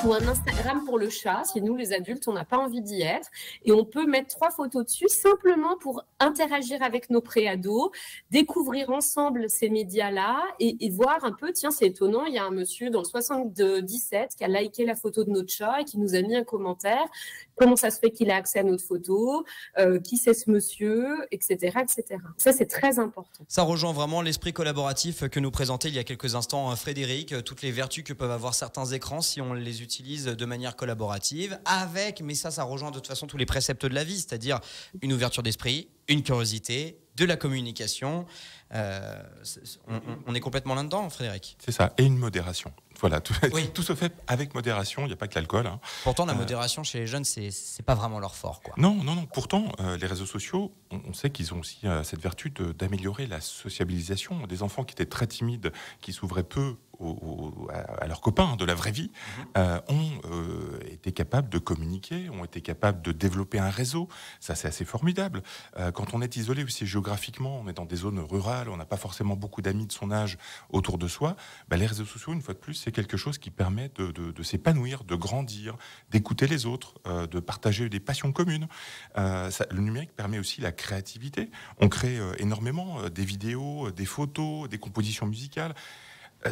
ou un Instagram pour le chat, si nous, les adultes, on n'a pas envie d'y être. Et on peut mettre 3 photos dessus simplement pour interagir avec nos préados, découvrir ensemble ces médias-là et voir un peu, tiens, c'est étonnant, il y a un monsieur dans le 77 qui a liké la photo de notre chat et qui nous a mis un commentaire. Comment ça se fait qu'il a accès à notre photo, qui c'est ce monsieur, etc., etc. Ça, c'est très important. Ça rejoint vraiment l'esprit collaboratif que nous présentait il y a quelques instants Frédéric, toutes les vertus que peuvent avoir certains écrans si on les utilise de manière collaborative, mais ça rejoint de toute façon tous les préceptes de la vie, c'est-à-dire une ouverture d'esprit, une curiosité, de la communication. On est complètement là-dedans, Frédéric. C'est ça, et une modération. Voilà, tout se fait avec modération, il n'y a pas que l'alcool. Hein. Pourtant, la modération chez les jeunes, c'est pas vraiment leur fort, quoi. Non. Pourtant, les réseaux sociaux, on sait qu'ils ont aussi cette vertu d'améliorer la sociabilisation. Des enfants qui étaient très timides, qui s'ouvraient peu à leurs copains de la vraie vie, ont été capables de communiquer, ont été capables de développer un réseau. Ça, c'est assez formidable. Quand on est isolé aussi géographiquement, on est dans des zones rurales, on n'a pas forcément beaucoup d'amis de son âge autour de soi, les réseaux sociaux, une fois de plus, c'est quelque chose qui permet de s'épanouir, de grandir, d'écouter les autres, de partager des passions communes. Le numérique permet aussi la créativité. On crée énormément des vidéos, des photos, des compositions musicales.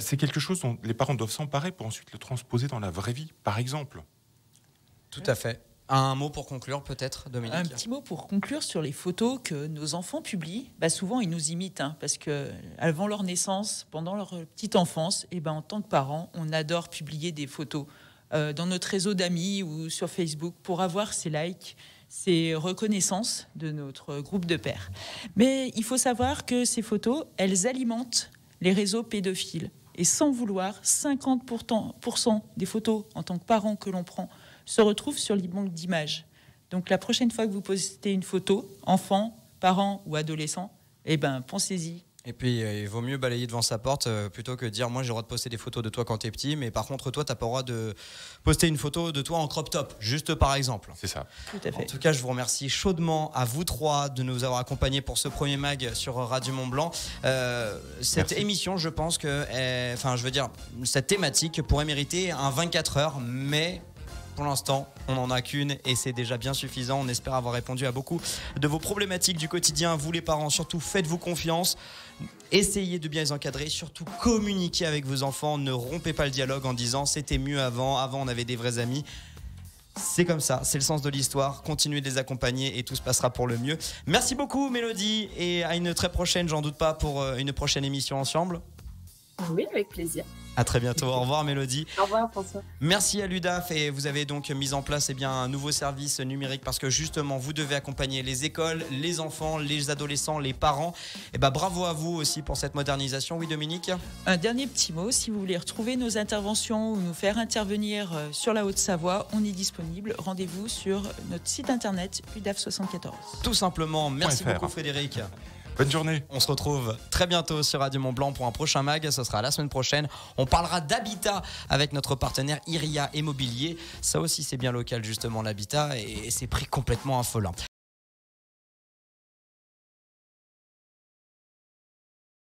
C'est quelque chose dont les parents doivent s'emparer pour ensuite le transposer dans la vraie vie, par exemple. Tout à fait. Un mot pour conclure, peut-être, Dominique ? Un petit mot pour conclure sur les photos que nos enfants publient. Souvent, ils nous imitent, parce que avant leur naissance, pendant leur petite enfance, en tant que parents, on adore publier des photos dans notre réseau d'amis ou sur Facebook pour avoir ces likes, ces reconnaissances de notre groupe de pairs. Mais il faut savoir que ces photos, elles alimentent les réseaux pédophiles. Et sans vouloir, 50% des photos en tant que parents que l'on prend se retrouvent sur les banques d'images. Donc la prochaine fois que vous postez une photo, enfant, parent ou adolescent, pensez-y. Et puis, il vaut mieux balayer devant sa porte plutôt que dire « Moi, j'ai le droit de poster des photos de toi quand t'es petit, mais par contre, toi, t'as pas le droit de poster une photo de toi en crop top, juste par exemple. » C'est ça. Tout à fait. En tout cas, je vous remercie chaudement à vous trois de nous avoir accompagnés pour ce premier mag sur Radio Mont-Blanc. Cette émission, je pense que, cette thématique pourrait mériter un 24 heures, mais... Pour l'instant, on n'en a qu'une et c'est déjà bien suffisant. On espère avoir répondu à beaucoup de vos problématiques du quotidien. Vous les parents, surtout faites-vous confiance. Essayez de bien les encadrer. Surtout communiquez avec vos enfants. Ne rompez pas le dialogue en disant c'était mieux avant. Avant, on avait des vrais amis. C'est comme ça, c'est le sens de l'histoire. Continuez de les accompagner et tout se passera pour le mieux. Merci beaucoup Mélodie et à une très prochaine, j'en doute pas, pour une prochaine émission ensemble. Oui, avec plaisir. À très bientôt. Au revoir Mélodie. Au revoir François. Merci à l'UDAF et vous avez donc mis en place un nouveau service numérique parce que justement vous devez accompagner les écoles, les enfants, les adolescents, les parents. Bravo à vous aussi pour cette modernisation. Oui Dominique ? Un dernier petit mot, si vous voulez retrouver nos interventions ou nous faire intervenir sur la Haute-Savoie, on est disponible. Rendez-vous sur notre site internet UDAF74. Tout simplement. Merci beaucoup Frédéric. Bonne journée. On se retrouve très bientôt sur Radio Mont-Blanc pour un prochain mag. Ce sera la semaine prochaine. On parlera d'habitat avec notre partenaire Iria Immobilier. Ça aussi, c'est bien local, justement, l'habitat. Et c'est prix complètement affolant.